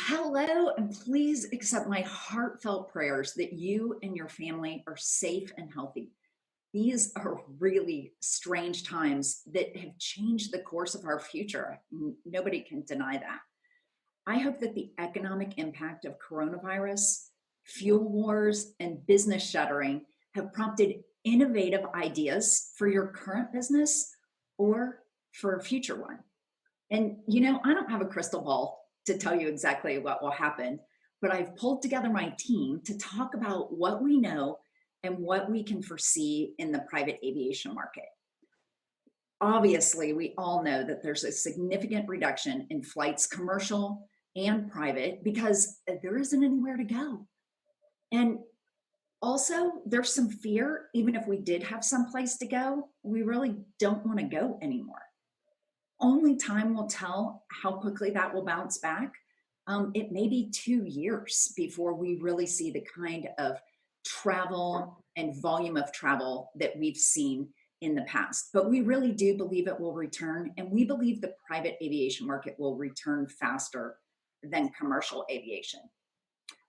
Hello, and please accept my heartfelt prayers that you and your family are safe and healthy. These are really strange times that have changed the course of our future. Nobody can deny that. I hope that the economic impact of coronavirus, fuel wars, and business shuttering have prompted innovative ideas for your current business or for a future one. And I don't have a crystal ball to tell you exactly what will happen, but I've pulled together my team to talk about what we know and what we can foresee in the private aviation market. Obviously, we all know that there's a significant reduction in flights, commercial and private, because there isn't anywhere to go. And also, there's some fear, even if we did have some place to go, we really don't want to go anymore. Only time will tell how quickly that will bounce back. It may be 2 years before we really see the kind of travel and volume of travel that we've seen in the past. But we really do believe it will return, and we believe the private aviation market will return faster than commercial aviation.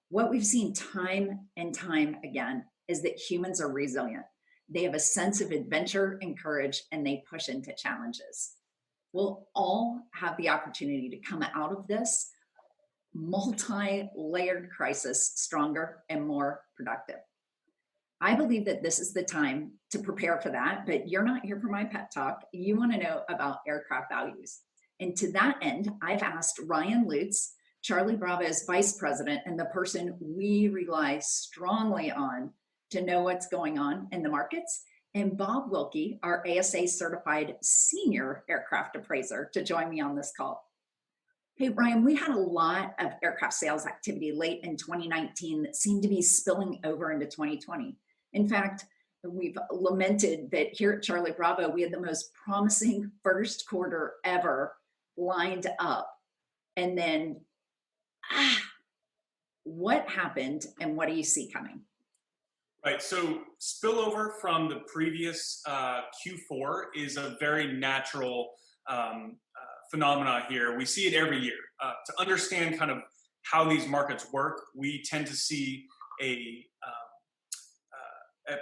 What we've seen time and time again is that humans are resilient. They have a sense of adventure and courage, and they push into challenges. We'll all have the opportunity to come out of this multi-layered crisis stronger and more productive. I believe that this is the time to prepare for that, but you're not here for my pep talk. You want to know about aircraft values. And to that end, I've asked Ryan Lutz, Charlie Bravo's vice president and the person we rely strongly on to know what's going on in the markets, and Bob Wilke, our ASA certified senior aircraft appraiser, to join me on this call. Hey, Ryan, we had a lot of aircraft sales activity late in 2019 that seemed to be spilling over into 2020. In fact, we've lamented that here at Charlie Bravo, we had the most promising first quarter ever lined up. And then, what happened and what do you see coming? Right, so spillover from the previous Q4 is a very natural phenomena here. We see it every year. To understand kind of how these markets work, we tend to see a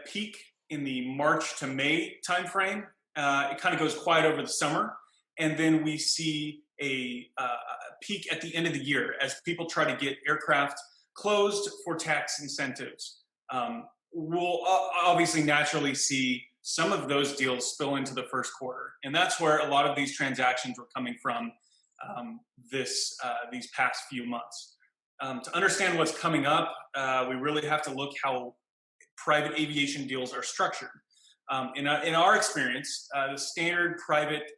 peak in the March to May timeframe. It kind of goes quiet over the summer, and then we see a peak at the end of the year as people try to get aircraft closed for tax incentives. We'll obviously naturally see some of those deals spill into the first quarter. And that's where a lot of these transactions were coming from these past few months. To understand what's coming up, we really have to look how private aviation deals are structured. In our experience, the standard private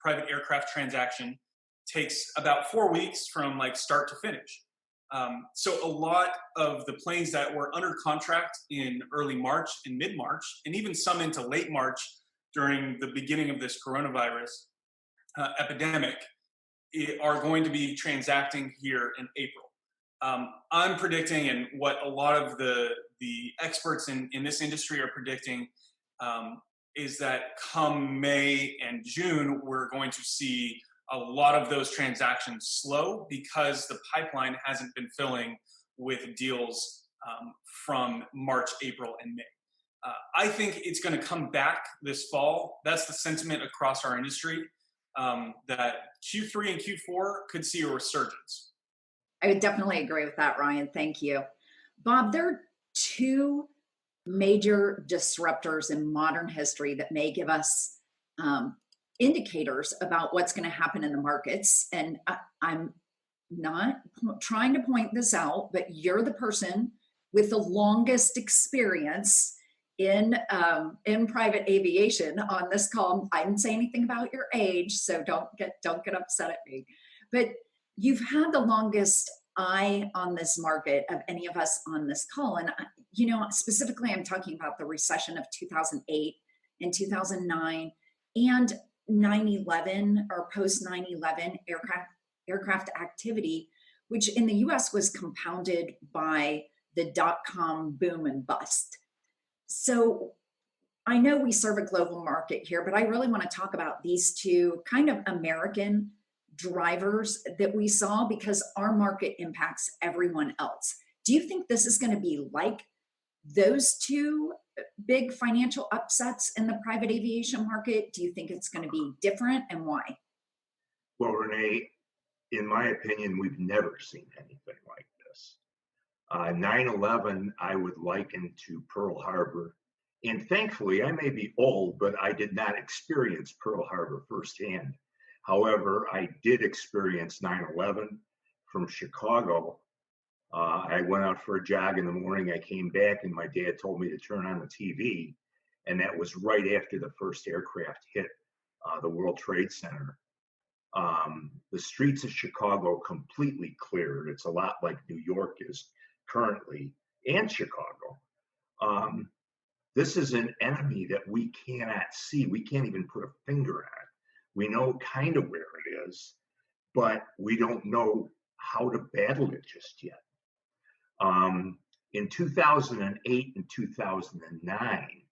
aircraft transaction takes about 4 weeks from like start to finish. So a lot of the planes that were under contract in early March and mid-March, and even some into late March during the beginning of this coronavirus epidemic, are going to be transacting here in April. I'm predicting, and what a lot of the experts in this industry are predicting, is that come May and June, we're going to see a lot of those transactions slow because the pipeline hasn't been filling with deals from March, April, and May. I think it's going to come back this fall. That's the sentiment across our industry, that Q3 and Q4 could see a resurgence. I would definitely agree with that, Ryan. Thank you. Bob, there are two major disruptors in modern history that may give us indicators about what's going to happen in the markets. And I'm not trying to point this out, but you're the person with the longest experience in private aviation on this call. I didn't say anything about your age, so don't get upset at me. But you've had the longest eye on this market of any of us on this call. And specifically, I'm talking about the recession of 2008 and 2009 and 9/11 or post 9/11 aircraft activity, which in the US was compounded by the dot-com boom and bust. So I know we serve a global market here, but I really want to talk about these two kind of American drivers that we saw because our market impacts everyone else. Do you think this is going to be like those two big financial upsets in the private aviation market? Do you think it's going to be different, and why? Well, Renee, in my opinion, we've never seen anything like this. 9/11, I would liken to Pearl Harbor. And thankfully, I may be old, but I did not experience Pearl Harbor firsthand. However, I did experience 9/11 from Chicago. I went out for a jog in the morning. I came back, and my dad told me to turn on the TV. And that was right after the first aircraft hit the World Trade Center. The streets of Chicago completely cleared. It's a lot like New York is currently, and Chicago. This is an enemy that we cannot see. We can't even put a finger on. We know kind of where it is, but we don't know how to battle it just yet. In 2008 and 2009,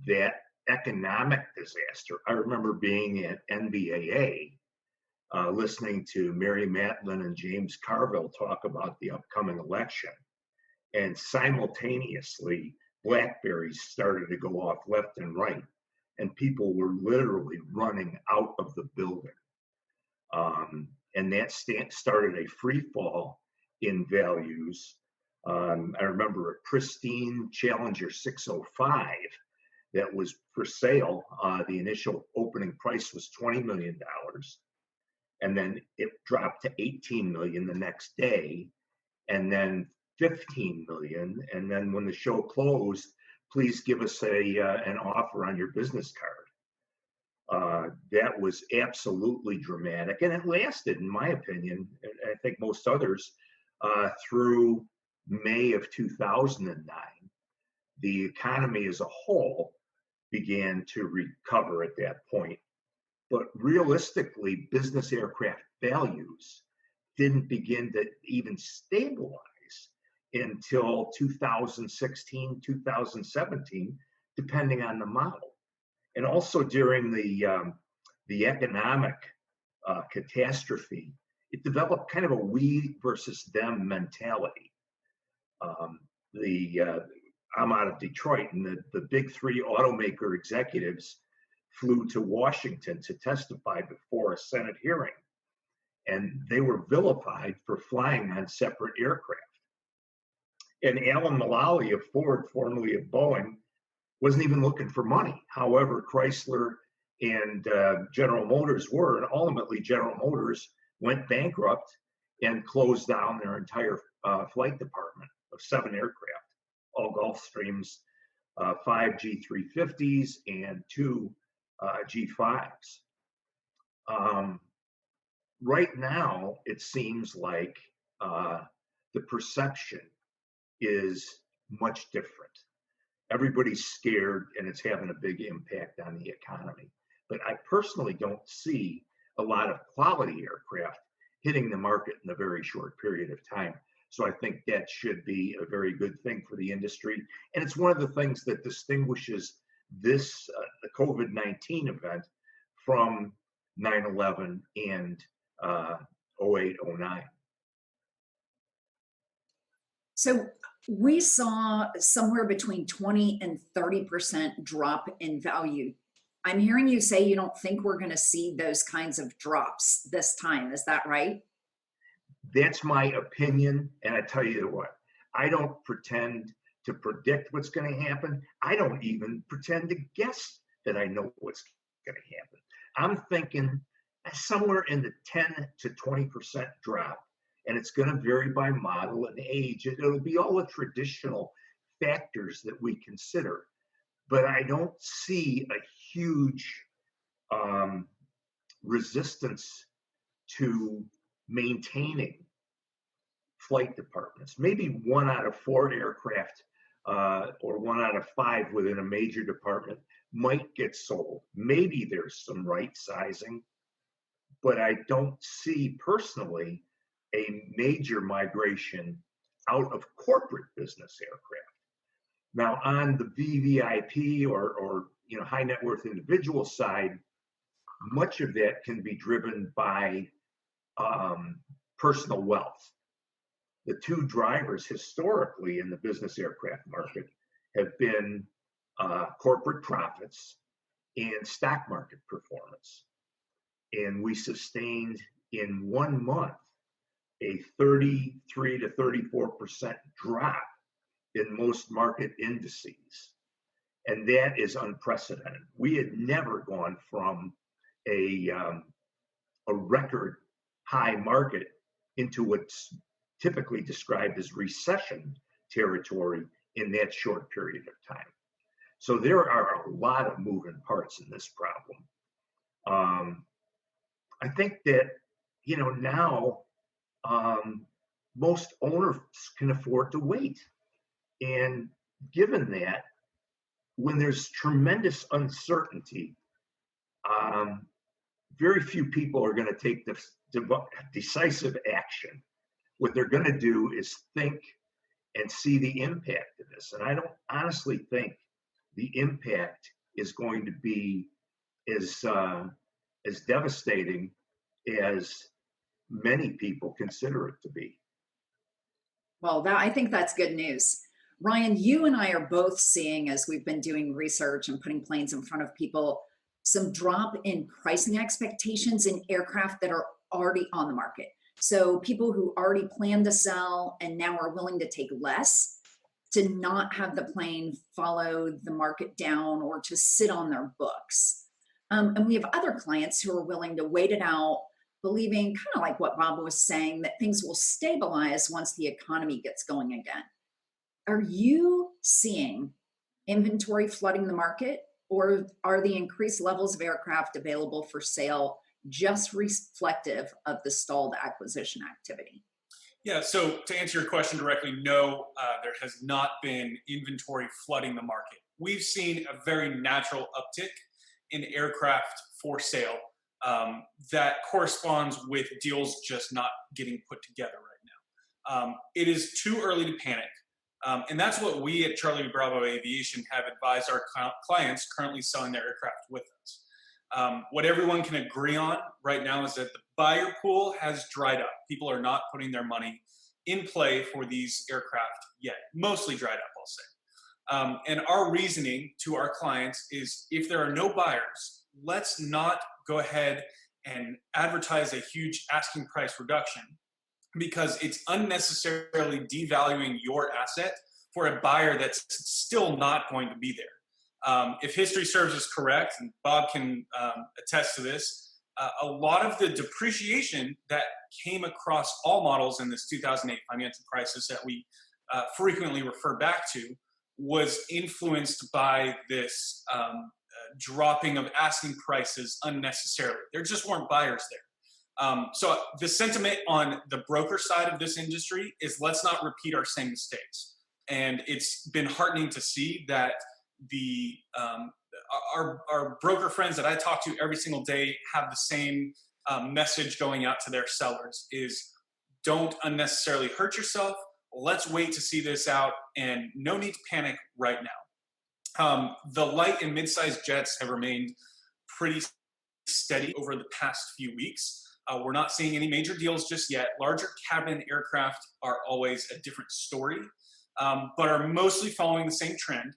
that economic disaster, I remember being at NBAA, listening to Mary Matlin and James Carville talk about the upcoming election. And simultaneously, Blackberries started to go off left and right, and people were literally running out of the building. And that started a free fall in values. I remember a pristine Challenger 605 that was for sale. The initial opening price was $20 million. And then it dropped to 18 million the next day, and then 15 million. And then when the show closed, please give us an offer on your business card. That was absolutely dramatic, and it lasted, in my opinion, and I think most others, through May of 2009. The economy as a whole began to recover at that point. But realistically, business aircraft values didn't begin to even stabilize until 2016, 2017, depending on the model. And also during the economic catastrophe, it developed kind of a we versus them mentality. I'm out of Detroit, and the big three automaker executives flew to Washington to testify before a Senate hearing. And they were vilified for flying on separate aircraft. And Alan Mulally of Ford, formerly of Boeing, wasn't even looking for money. However, Chrysler and General Motors were, and ultimately General Motors went bankrupt and closed down their entire flight department of 7 aircraft, all Gulfstreams, 5 G350s and 2 G5s. Right now, it seems like the perception is much different. Everybody's scared, and it's having a big impact on the economy. But I personally don't see a lot of quality aircraft hitting the market in a very short period of time. So I think that should be a very good thing for the industry. And it's one of the things that distinguishes this, the COVID-19 event, from 9/11 and 08, 09. So we saw somewhere between 20 and 30% drop in value. I'm hearing you say you don't think we're going to see those kinds of drops this time. Is that right? That's my opinion. And I tell you what, I don't pretend to predict what's going to happen. I don't even pretend to guess that I know what's going to happen. I'm thinking somewhere in the 10 to 20% drop. And it's going to vary by model and age. It'll be all the traditional factors that we consider. But I don't see a huge resistance to maintaining flight departments. Maybe 1 out of 4 aircraft or 1 out of 5 within a major department might get sold. Maybe there's some right sizing, but I don't see personally a major migration out of corporate business aircraft. Now, on the VVIP or high net worth individual side, much of that can be driven by personal wealth. The two drivers historically in the business aircraft market have been corporate profits and stock market performance. And we sustained in 1 month a 33 to 34% drop in most market indices. And that is unprecedented. We had never gone from a record high market into what's typically described as recession territory in that short period of time. So there are a lot of moving parts in this problem. I think that, now most owners can afford to wait. And given that, when there's tremendous uncertainty, very few people are going to take this decisive action. What they're going to do is think and see the impact of this. And I don't honestly think the impact is going to be as devastating as many people consider it to be. Well, I think that's good news. Ryan, you and I are both seeing, as we've been doing research and putting planes in front of people, some drop in pricing expectations in aircraft that are already on the market. So people who already planned to sell and now are willing to take less to not have the plane follow the market down or to sit on their books. And we have other clients who are willing to wait it out, believing, kind of like what Bob was saying, that things will stabilize once the economy gets going again. Are you seeing inventory flooding the market, or are the increased levels of aircraft available for sale just reflective of the stalled acquisition activity? Yeah, so to answer your question directly, no, there has not been inventory flooding the market. We've seen a very natural uptick in aircraft for sale that corresponds with deals just not getting put together right now. It is too early to panic. And that's what we at Charlie Bravo Aviation have advised our clients currently selling their aircraft with us. What everyone can agree on right now is that the buyer pool has dried up. People are not putting their money in play for these aircraft yet. Mostly dried up, I'll say. And our reasoning to our clients is, if there are no buyers, let's not go ahead and advertise a huge asking price reduction, because it's unnecessarily devaluing your asset for a buyer that's still not going to be there. If history serves us correct, and Bob can attest to this, a lot of the depreciation that came across all models in this 2008 financial crisis that we frequently refer back to was influenced by this dropping of asking prices unnecessarily. There just weren't buyers there. So the sentiment on the broker side of this industry is, let's not repeat our same mistakes. And it's been heartening to see that our broker friends that I talk to every single day have the same message going out to their sellers: is don't unnecessarily hurt yourself. Let's wait to see this out, and no need to panic right now. The light and mid-sized jets have remained pretty steady over the past few weeks. We're not seeing any major deals just yet. Larger cabin aircraft are always a different story, but are mostly following the same trend.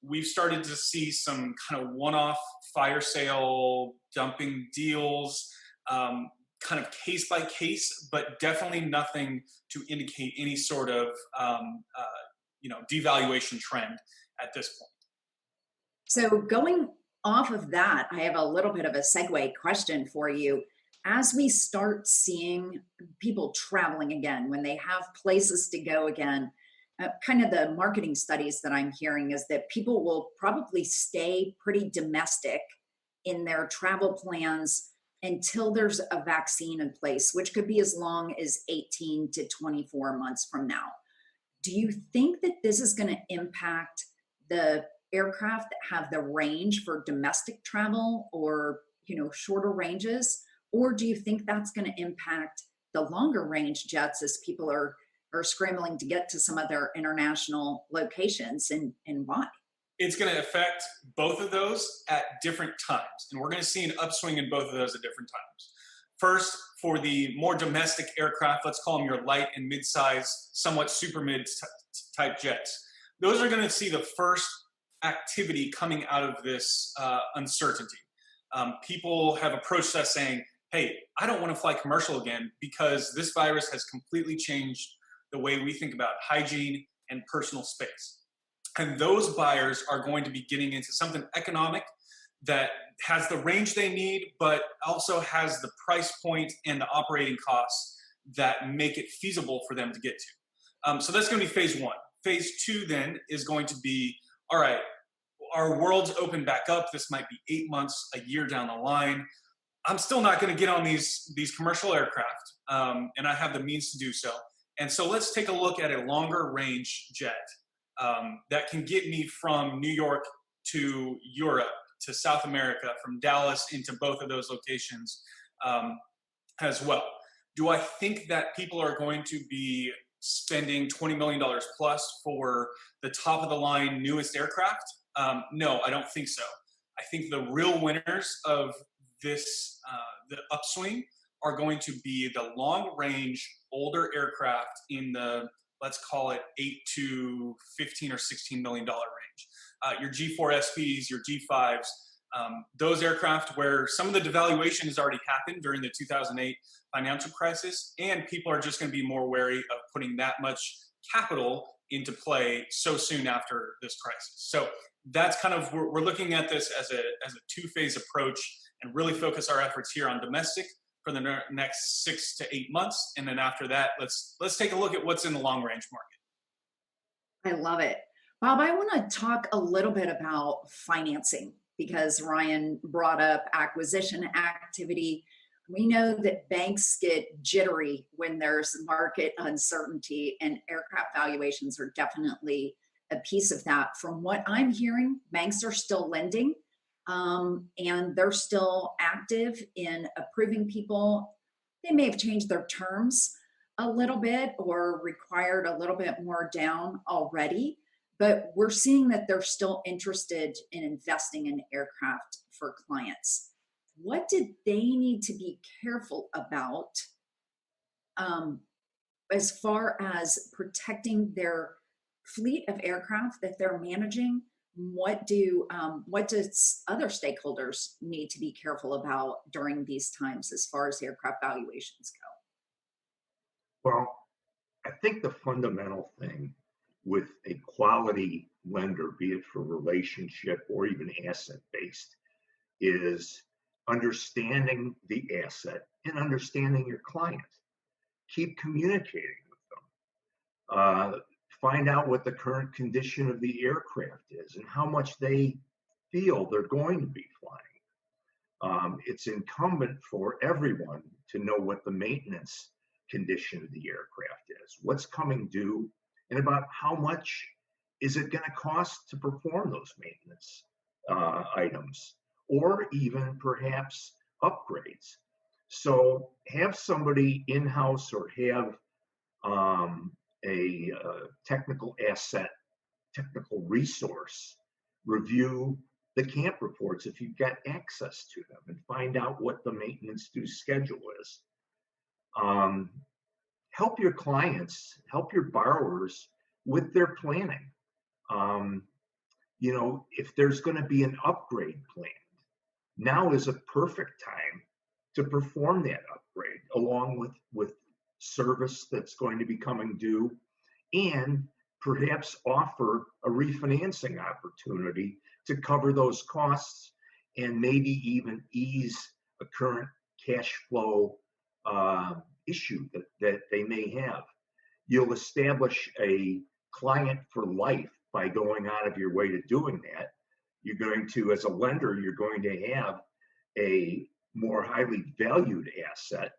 We've started to see some kind of one-off fire sale dumping deals, kind of case by case, but definitely nothing to indicate any sort of devaluation trend at this point. So going off of that, I have a little bit of a segue question for you. As we start seeing people traveling again, when they have places to go again, kind of the marketing studies that I'm hearing is that people will probably stay pretty domestic in their travel plans until there's a vaccine in place, which could be as long as 18 to 24 months from now. Do you think that this is going to impact the aircraft that have the range for domestic travel, or shorter ranges? Or do you think that's going to impact the longer range jets as people are scrambling to get to some of their international locations, and why? It's going to affect both of those at different times, and we're going to see an upswing in both of those at different times. First, for the more domestic aircraft, let's call them your light and mid-size, somewhat super mid type jets. Those are going to see the first activity coming out of this uncertainty. People have approached us saying, hey, I don't want to fly commercial again because this virus has completely changed the way we think about hygiene and personal space. And those buyers are going to be getting into something economic that has the range they need, but also has the price point and the operating costs that make it feasible for them to get to. So that's going to be phase one. Phase two then is going to be, all right, our world's open back up. This might be 8 months, a year down the line. I'm still not going to get on these commercial aircraft, and I have the means to do so. And so let's take a look at a longer range jet that can get me from New York to Europe, to South America, from Dallas into both of those locations as well. Do I think that people are going to be spending $20 million plus for the top of the line newest aircraft? No, I don't think so. I think the real winners of this, the upswing, are going to be the long range, older aircraft in the, let's call it 8 to 15 or $16 million range. Your G4SPs, your G5s, those aircraft where some of the devaluation has already happened during the 2008 financial crisis, and people are just going to be more wary of putting that much capital into play so soon after this crisis. So that's kind of, we're looking at this as a two-phase approach and really focus our efforts here on domestic for the next 6 to 8 months. And then after that, let's take a look at what's in the long range market. I love it. Bob, I want to talk a little bit about financing because Ryan brought up acquisition activity. We know that banks get jittery when there's market uncertainty, and aircraft valuations are definitely a piece of that. From what I'm hearing, banks are still lending. And they're still active in approving people. They may have changed their terms a little bit or required a little bit more down already, but we're seeing that they're still interested in investing in aircraft for clients. What did they need to be careful about as far as protecting their fleet of aircraft that they're managing? What does other stakeholders need to be careful about during these times as far as aircraft valuations go? Well, I think the fundamental thing with a quality lender, be it for relationship or even asset-based, is understanding the asset and understanding your client. Keep communicating with them. Find out what the current condition of the aircraft is and how much they feel they're going to be flying. It's incumbent for everyone to know what the maintenance condition of the aircraft is, what's coming due, and about how much is it going to cost to perform those maintenance items, or even perhaps upgrades. So have somebody in-house or have a technical asset, technical resource, review the camp reports if you've got access to them and find out what the maintenance due schedule is. Help your clients, help your borrowers with their planning. If there's going to be an upgrade planned, now is a perfect time to perform that upgrade along with service that's going to be coming due, and perhaps offer a refinancing opportunity to cover those costs and maybe even ease a current cash flow issue that they may have. You'll establish a client for life by going out of your way to doing that. You're going to, as a lender, you're going to have a more highly valued asset,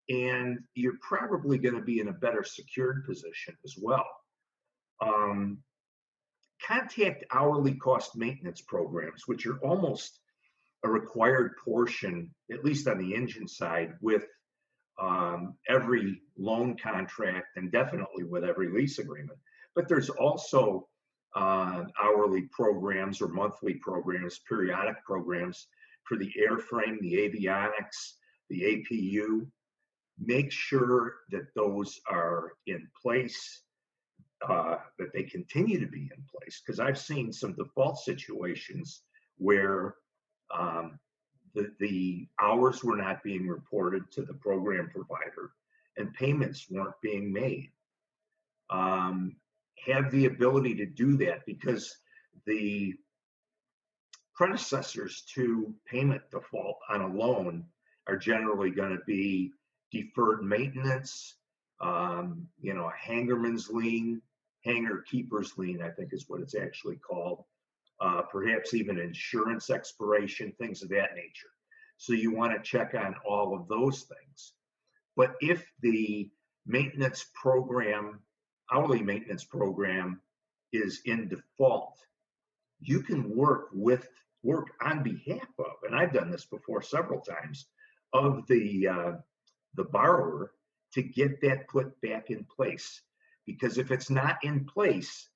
and you're probably going to be in a better secured position as well. Contact hourly cost maintenance programs, which are almost a required portion, at least on the engine side, with every loan contract and definitely with every lease agreement. But there's also hourly programs or monthly programs, periodic programs for the airframe, the avionics, the APU. make sure that those are in place, that they continue to be in place, because I've seen some default situations where the hours were not being reported to the program provider and payments weren't being made. Have the ability to do that, because the predecessors to payment default on a loan are generally going to be deferred maintenance, a hangarman's lien, hangar keeper's lien, I think is what it's actually called, perhaps even insurance expiration, things of that nature. So you want to check on all of those things. But if the maintenance program, hourly maintenance program, is in default, you can work on behalf of, and I've done this before several times, of the borrower to get that put back in place. Because if it's not in place,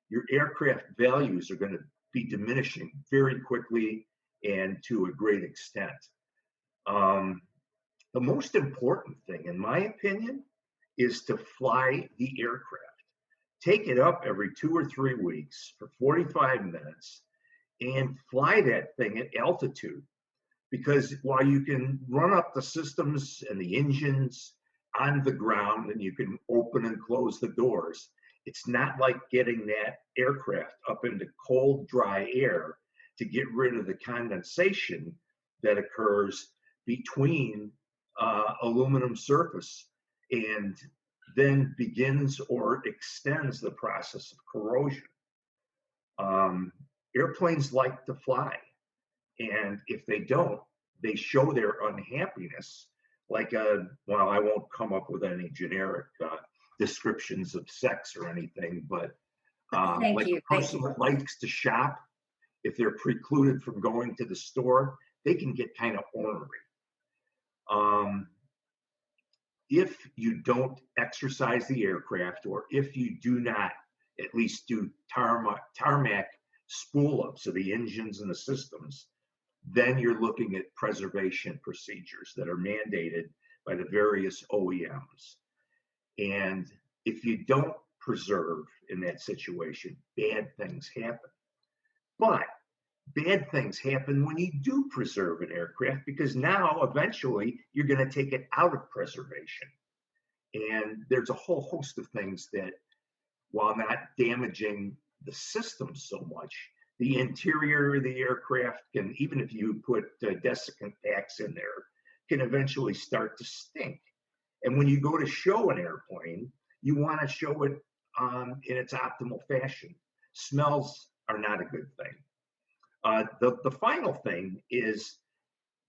your aircraft values are going to be diminishing very quickly and to a great extent. The most important thing, in my opinion, is to fly the aircraft. Take it up every 2 or 3 weeks for 45 minutes and fly that thing at altitude. Because while you can run up the systems and the engines on the ground and you can open and close the doors, it's not like getting that aircraft up into cold, dry air to get rid of the condensation that occurs between aluminum surface and then begins or extends the process of corrosion. Airplanes like to fly, and if they don't, they show their unhappiness like well, I won't come up with any generic descriptions of sex or anything, but like a person that likes to shop, if they're precluded from going to the store, they can get kind of ornery. If you don't exercise the aircraft, or if you do not at least do tarmac spool ups of the engines and the systems, then you're looking at preservation procedures that are mandated by the various OEMs. And if you don't preserve in that situation, bad things happen. But bad things happen when you do preserve an aircraft, because now eventually you're going to take it out of preservation. And there's a whole host of things that, while not damaging the system so much, the interior of the aircraft can, even if you put desiccant packs in there, can eventually start to stink. And when you go to show an airplane, you want to show it in its optimal fashion. Smells are not a good thing. The final thing is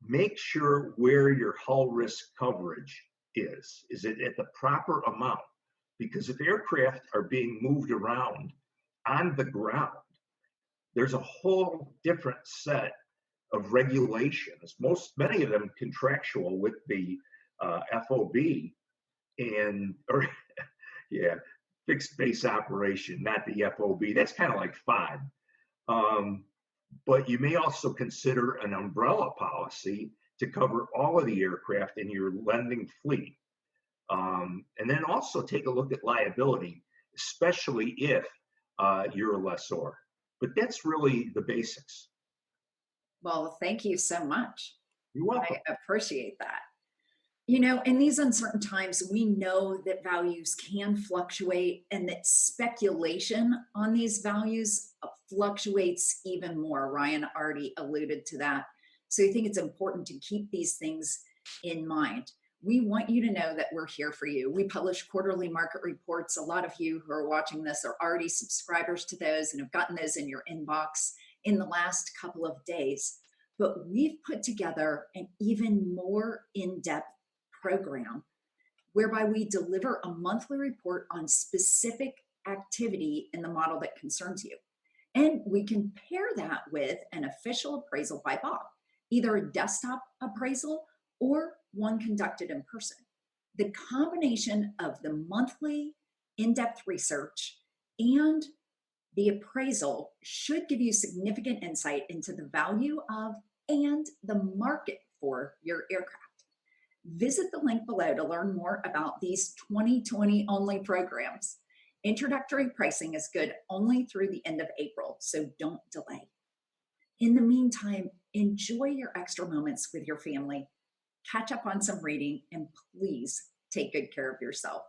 make sure where your hull risk coverage is. Is it at the proper amount? Because if aircraft are being moved around on the ground, there's a whole different set of regulations, many of them contractual with the FOB fixed base operation, not the FOB. That's kind of like FOD. But you may also consider an umbrella policy to cover all of the aircraft in your lending fleet. And then also take a look at liability, especially if you're a lessor. But that's really the basics. Well, thank you so much. You're welcome. I appreciate that. You know, in these uncertain times, we know that values can fluctuate and that speculation on these values fluctuates even more. Ryan already alluded to that. So I think it's important to keep these things in mind. We want you to know that we're here for you. We publish quarterly market reports. A lot of you who are watching this are already subscribers to those and have gotten those in your inbox in the last couple of days. But we've put together an even more in-depth program whereby we deliver a monthly report on specific activity in the model that concerns you. And we can pair that with an official appraisal by Bob, either a desktop appraisal or one conducted in person. The combination of the monthly in-depth research and the appraisal should give you significant insight into the value of and the market for your aircraft. Visit the link below to learn more about these 2020 only programs. Introductory pricing is good only through the end of April, so don't delay. In the meantime, enjoy your extra moments with your family, catch up on some reading, and please take good care of yourself.